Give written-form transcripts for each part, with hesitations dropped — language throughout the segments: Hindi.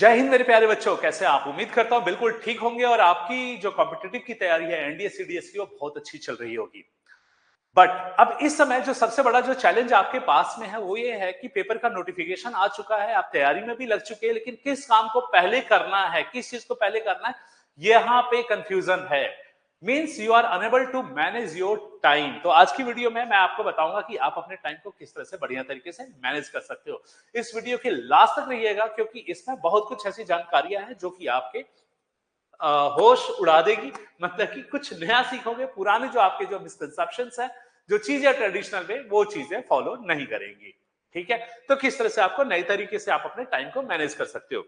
जय हिंद मेरे प्यारे बच्चों, कैसे आप? उम्मीद करता हूं बिल्कुल ठीक होंगे और आपकी जो कॉम्पिटिटिव की तैयारी है एनडीए सीडीएस की वो बहुत अच्छी चल रही होगी। बट अब इस समय जो सबसे बड़ा जो चैलेंज आपके पास में है वो ये है कि पेपर का नोटिफिकेशन आ चुका है, आप तैयारी में भी लग चुके हैं, लेकिन किस काम को पहले करना है, किस चीज को पहले करना है, यहां पे कंफ्यूजन है। Means you are unable to manage your time. तो आज की वीडियो में मैं आपको बताऊंगा कि आप अपने टाइम को किस तरह से बढ़िया तरीके से मैनेज कर सकते हो। इस वीडियो के लास्ट तक रहिएगा क्योंकि इसमें बहुत कुछ ऐसी जानकारियां हैं जो कि आपके होश उड़ा देगी। मतलब कि कुछ नया सीखोगे, पुराने जो आपके जो मिसकंसेप्शंस है, जो चीजें ट्रेडिशनल में, वो चीजें फॉलो नहीं करेंगी। ठीक है, तो किस तरह से आपको नए तरीके से आप अपने टाइम को मैनेज कर सकते हो।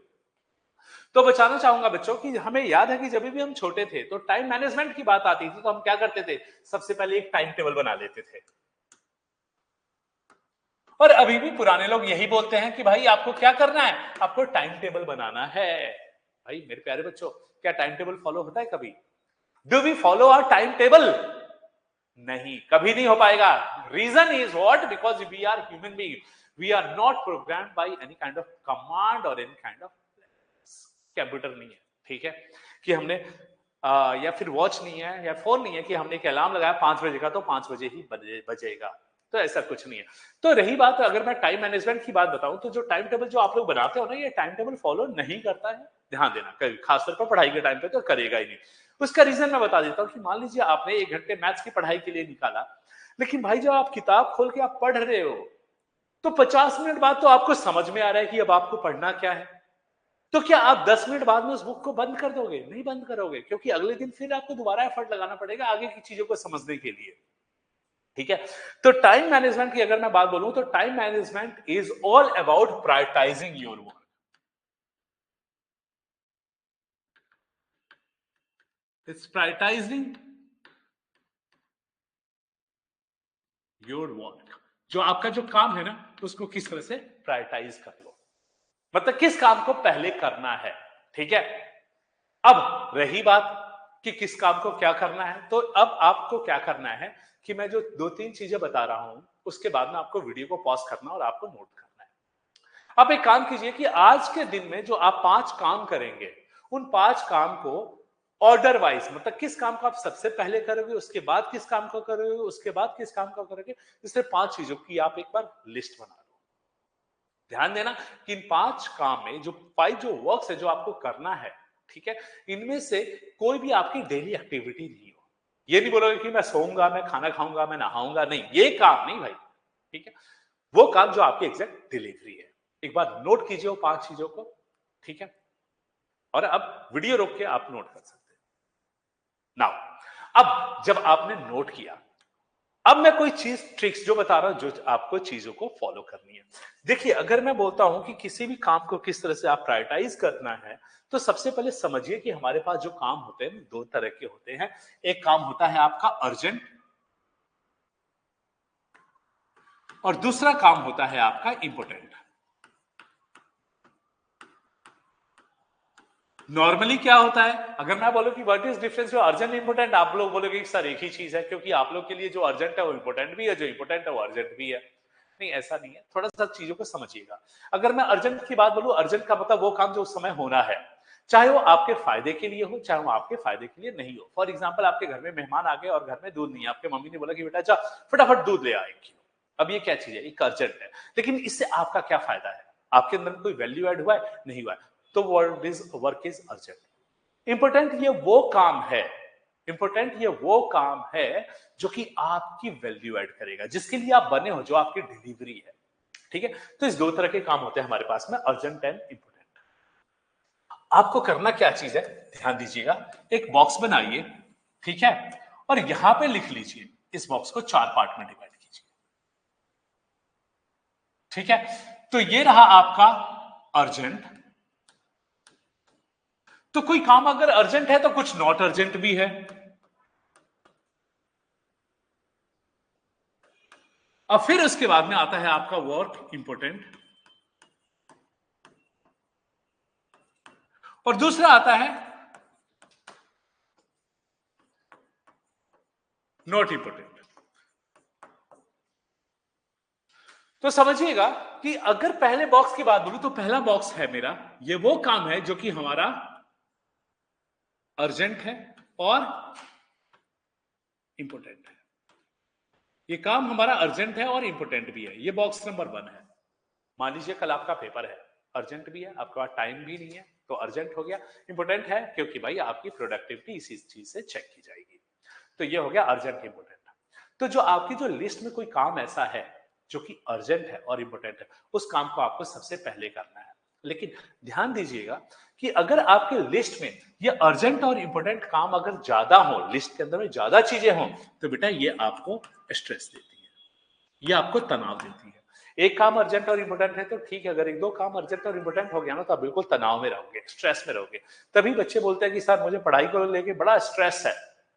तो बताना चाहूंगा बच्चों कि हमें याद है कि जब भी हम छोटे थे तो टाइम मैनेजमेंट की बात आती थी तो हम क्या करते थे, सबसे पहले एक टाइम टेबल बना लेते थे। और अभी भी पुराने लोग यही बोलते हैं कि भाई आपको क्या करना है, आपको टाइम टेबल बनाना है। भाई मेरे प्यारे बच्चों, क्या टाइम टेबल फॉलो होता है कभी? Do we follow our time table? नहीं, कभी नहीं हो पाएगा। Reason is what? Because we are human being, we are not programmed by any kind of command और एनी काइंड ऑफ कंप्यूटर नहीं है। ठीक है, कि हमने या फिर वॉच नहीं है या फोन नहीं है कि हमने एक अलार्म लगाया 5 बजे का तो 5 बजे ही बजेगा। तो ऐसा कुछ नहीं है। तो रही बात, अगर मैं टाइम मैनेजमेंट की बात बताऊं तो जो टाइम टेबल जो आप लोग बनाते हो ना, ये टाइम टेबल फॉलो नहीं करता है। ध्यान देना, खासतौर पर पढ़ाई के टाइम पे तो करेगा ही नहीं। उसका रीजन मैं बता देता हूँ कि मान लीजिए आपने 1 घंटे मैथ्स की पढ़ाई के लिए निकाला, लेकिन भाई जब आप किताब खोल के आप पढ़ रहे हो तो 50 मिनट बाद तो आपको समझ में आ रहा है कि अब आपको पढ़ना क्या है। तो क्या आप 10 मिनट बाद में उस बुक को बंद कर दोगे? नहीं बंद करोगे, क्योंकि अगले दिन फिर आपको दोबारा एफर्ट लगाना पड़ेगा आगे की चीजों को समझने के लिए। ठीक है, तो टाइम मैनेजमेंट की अगर मैं बात बोलूं तो time management is all about prioritising your work. It's prioritising your work. जो आपका जो काम है ना, उसको किस तरह से प्रायोरिटाइज कर लो, मतलब किस काम को पहले करना है। ठीक है, अब रही बात कि किस काम को क्या करना है, तो अब आपको क्या करना है कि मैं जो 2-3 चीजें बता रहा हूं उसके बाद में आपको वीडियो को पॉज करना और आपको नोट करना है। आप एक काम कीजिए कि आज के दिन में जो आप 5 काम करेंगे, उन 5 काम को ऑर्डर वाइज, मतलब किस काम को आप सबसे पहले करोगे, उसके बाद किस काम को करोगे, उसके बाद किस काम को करोगे, इससे 5 चीजों की आप एक बार लिस्ट बना लो। ध्यान देना कि इन 5 काम में जो 5 जो वर्क्स है जो आपको करना है, ठीक है, इनमें से कोई भी आपकी डेली एक्टिविटी नहीं हो। ये नहीं बोलोगे कि मैं सोऊंगा, मैं खाना खाऊंगा, मैं नहाऊंगा, नहीं, ये काम नहीं भाई। ठीक है, वो काम जो आपकी एग्जैक्ट डिलीवरी है। एक बार नोट कीजिए वो 5 चीजों को। ठीक है, और अब वीडियो रोक के आप नोट कर सकते हैं। नाउ अब जब आपने नोट किया, अब मैं कोई चीज ट्रिक्स जो बता रहा हूं जो आपको चीजों को फॉलो करनी है। देखिए, अगर मैं बोलता हूं कि किसी भी काम को किस तरह से आप प्रायोरिटाइज करना है, तो सबसे पहले समझिए कि हमारे पास जो काम होते हैं 2 तरह के होते हैं। एक काम होता है आपका अर्जेंट और दूसरा काम होता है आपका इंपोर्टेंट। नॉर्मली क्या होता है, अगर मैं बोलूं कि what is difference urgent important, आप लोग बोलोगे कि सर एक ही चीज है, क्योंकि आप लोग के लिए जो अर्जेंट है वो इंपोर्टेंट भी है, जो इंपोर्टेंट है वो अर्जेंट भी है। नहीं, ऐसा नहीं है, थोड़ा सा चीजों को समझिएगा। अगर मैं अर्जेंट की बात बोलूं, अर्जेंट का मतलब वो काम जो उस समय होना है, चाहे वो आपके फायदे के लिए हो, चाहे वो आपके फायदे के लिए नहीं हो। फॉर एग्जाम्पल, आपके घर में मेहमान आ गए और घर में दूध नहीं है, आपके मम्मी ने बोला कि बेटा जा फटाफट दूध ले आ 1 किलो। अब ये क्या चीज है, एक अर्जेंट है, लेकिन इससे आपका क्या फायदा है, आपके अंदर कोई वैल्यू ऐड हुआ है? नहीं हुआ है। तो वर्क इज अर्जेंट। इंपोर्टेंट ये वो काम है, इंपोर्टेंट ये वो काम है जो कि आपकी वैल्यू ऐड करेगा, जिसके लिए आप बने हो, जो आपकी डिलीवरी है। ठीक है, तो इस 2 तरह के काम होते हैं हमारे पास में, अर्जेंट एंड इंपोर्टेंट। आपको करना क्या चीज है, ध्यान दीजिएगा। एक बॉक्स बनाइए, ठीक है, और यहां पे लिख लीजिए, इस बॉक्स को 4 पार्ट में डिवाइड कीजिए। ठीक है, तो ये रहा आपका अर्जेंट। तो कोई काम अगर अर्जेंट है तो कुछ नॉट अर्जेंट भी है। अब फिर उसके बाद में आता है आपका वर्क इंपोर्टेंट, और दूसरा आता है नॉट इंपोर्टेंट। तो समझिएगा कि अगर पहले बॉक्स की बात बोलूं तो पहला बॉक्स है मेरा, ये वो काम है जो कि हमारा अर्जेंट है और इंपॉर्टेंट है। ये काम हमारा अर्जेंट है और इंपॉर्टेंट भी है। ये बॉक्स नंबर 1 है। मान लीजिए कल आपका पेपर है, अर्जेंट भी है, आपके पास टाइम भी नहीं है, तो अर्जेंट हो गया। इंपॉर्टेंट है क्योंकि भाई आपकी प्रोडक्टिविटी इसी चीज से चेक की जाएगी। तो ये हो गया अर्जेंट इंपॉर्टेंट। तो जो आपकी जो लिस्ट में कोई काम ऐसा है जो कि अर्जेंट है और इंपॉर्टेंट है, उस काम को आपको सबसे पहले करना है। लेकिन ध्यान दीजिएगा कि अगर आपके लिस्ट में ये अर्जेंट और इंपॉर्टेंट काम अगर ज्यादा हो, लिस्ट के अंदर में ज्यादा चीजें हो, तो बेटा ये आपको स्ट्रेस देती है, ये आपको तनाव देती है। एक काम अर्जेंट और इंपॉर्टेंट है तो ठीक है, अगर एक दो काम अर्जेंट और इंपॉर्टेंट हो गया ना, तो आप बिल्कुल तनाव में रहोगे, स्ट्रेस में रहोगे। तभी बच्चे बोलते हैं कि सर मुझे पढ़ाई को लेके बड़ा स्ट्रेस है,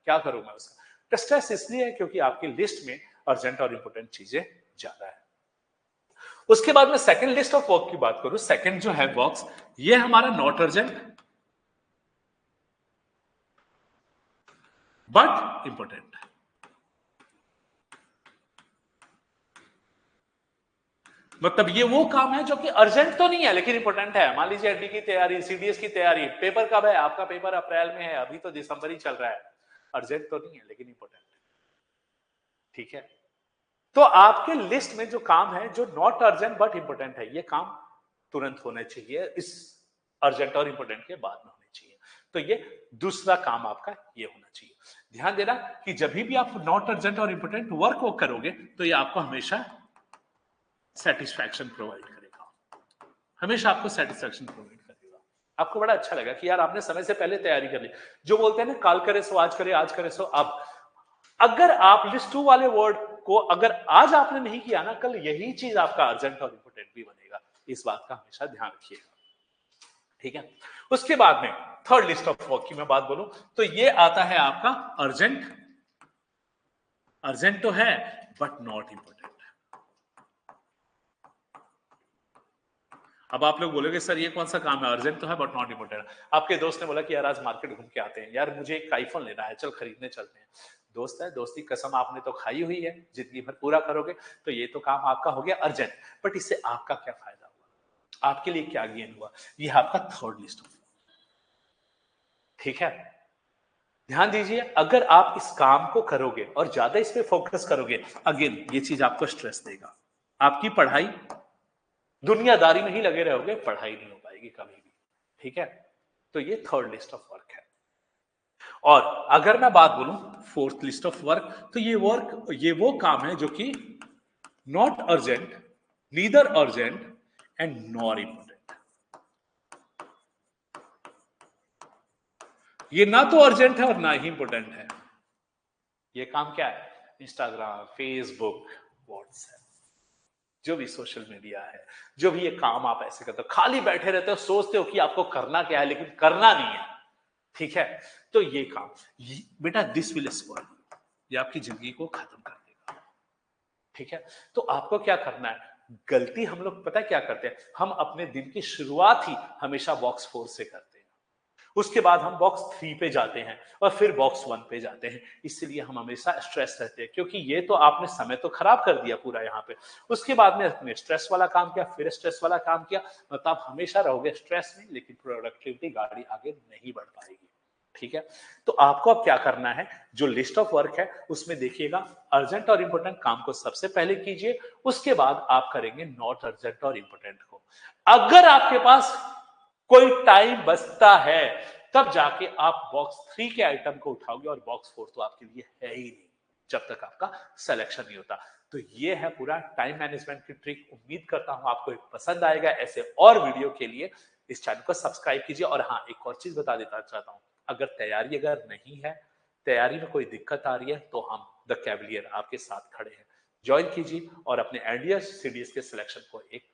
क्या करूं मैं उसका? तो स्ट्रेस इसलिए है क्योंकि आपकी लिस्ट में अर्जेंट और इंपॉर्टेंट चीजें ज्यादा है। उसके बाद में सेकंड लिस्ट ऑफ वर्क की बात करूं, सेकंड जो है बॉक्स, ये हमारा नॉट अर्जेंट बट इंपॉर्टेंट। मतलब ये वो काम है जो कि अर्जेंट तो नहीं है लेकिन इंपॉर्टेंट है। मान लीजिए एडी की तैयारी, सीडीएस की तैयारी, पेपर कब है आपका? पेपर अप्रैल में है, अभी तो दिसंबर ही चल रहा है। अर्जेंट तो नहीं है लेकिन इंपॉर्टेंट है, ठीक है। तो आपके लिस्ट में जो काम है जो नॉट अर्जेंट बट इंपॉर्टेंट है, ये काम तुरंत होने चाहिए, इस अर्जेंट और इंपॉर्टेंट के बाद में होने चाहिए। तो ये दूसरा काम आपका ये होना चाहिए। ध्यान देना कि जब भी आप नॉट अर्जेंट और इंपॉर्टेंट वर्क को करोगे तो ये आपको हमेशा सेटिस्फैक्शन प्रोवाइड करेगा, हमेशा आपको सेटिस्फैक्शन प्रोवाइड करेगा। आपको बड़ा अच्छा लगा कि यार आपने समय से पहले तैयारी कर ली। जो बोलते हैं ना काल करे सो आज करे, आज करे सो अब। अगर आप लिस्ट 2 वाले वर्ड को अगर आज आपने नहीं किया ना, कल यही चीज आपका अर्जेंट और इंपॉर्टेंट भी बनेगा। इस बात का हमेशा ध्यान रखिएगा, ठीक है। उसके बाद में थर्ड लिस्ट ऑफ वर्क की मैं बात बोलूं तो ये आता है आपका अर्जेंट। अर्जेंट तो है बट नॉट इंपॉर्टेंट। अब आप लोग बोलोगे सर ये कौन सा काम है, अर्जेंट तो है बट नॉट इंपॉर्टेंट। आपके दोस्त ने बोला कि यार आज मार्केट घूम के आते हैं, यार मुझे एक आईफोन लेना है, चल खरीदने चलते हैं। दोस्त है, दोस्ती कसम आपने तो खाई हुई है, जिंदगी भर पूरा करोगे तो ये तो काम आपका हो गया अर्जेंट, बट इससे आपका क्या फायदा हुआ, आपके लिए क्या गेन हुआ? ये आपका थर्ड लिस्ट होगा, ठीक है। ध्यान दीजिए, अगर आप इस काम को करोगे और ज्यादा इस पे फोकस करोगे, अगेन ये चीज आपको स्ट्रेस देगा। आपकी पढ़ाई, दुनियादारी में ही लगे रहोगे, पढ़ाई नहीं हो पाएगी कभी भी, ठीक है। तो ये थर्ड लिस्ट ऑफ वर्क है। और अगर मैं बात बोलूं फोर्थ लिस्ट ऑफ वर्क, तो ये वो काम है जो कि not urgent, neither urgent and nor important. ये ना तो अर्जेंट है और ना ही इंपॉर्टेंट है। ये काम क्या है? इंस्टाग्राम, फेसबुक, व्हाट्सएप, जो भी सोशल मीडिया है, जो भी ये काम आप ऐसे करते हो, खाली बैठे रहते हो, सोचते हो कि आपको करना क्या है लेकिन करना नहीं है, ठीक है। तो ये काम बेटा दिस विल स्पॉइल, ये आपकी जिंदगी को खत्म कर देगा, ठीक है। तो आपको क्या करना है? गलती हम लोग पता है क्या करते हैं, हम अपने दिन की शुरुआत ही हमेशा बॉक्स 4 से करते हैं, उसके बाद हम बॉक्स 3 पे जाते हैं और फिर बॉक्स 1 पे जाते हैं। इसलिए हम हमेशा स्ट्रेस रहते हैं, क्योंकि ये तो आपने समय तो खराब कर दिया पूरा यहाँ पे। उसके बाद में अपने स्ट्रेस वाला काम किया, फिर स्ट्रेस वाला काम किया, मतलब आप हमेशा रहोगे स्ट्रेस में, लेकिन प्रोडक्टिविटी गाड़ी आगे नहीं बढ़ पाएगी, ठीक है। तो आपको अब क्या करना है, जो लिस्ट ऑफ वर्क है उसमें देखिएगा अर्जेंट और इंपॉर्टेंट काम को सबसे पहले कीजिए, उसके बाद आप करेंगे नॉट अर्जेंट और इंपॉर्टेंट को। अगर आपके पास कोई टाइम बचता है तब जाके आप बॉक्स 3 के आइटम को उठाओगे, और बॉक्स 4 तो आपके लिए है ही नहीं जब तक आपका सिलेक्शन नहीं होता। तो ये है पूरा टाइम मैनेजमेंट की ट्रिक। उम्मीद करता हूं आपको पसंद आएगा। ऐसे और वीडियो के लिए इस चैनल को सब्सक्राइब कीजिए। और हाँ, एक और चीज बता देना चाहता हूं, अगर तैयारी नहीं है, तैयारी में कोई दिक्कत आ रही है, तो हम द कैवलियर आपके साथ खड़े हैं। ज्वाइन कीजिए और अपने एनडीएस सीडीएस के सिलेक्शन को एक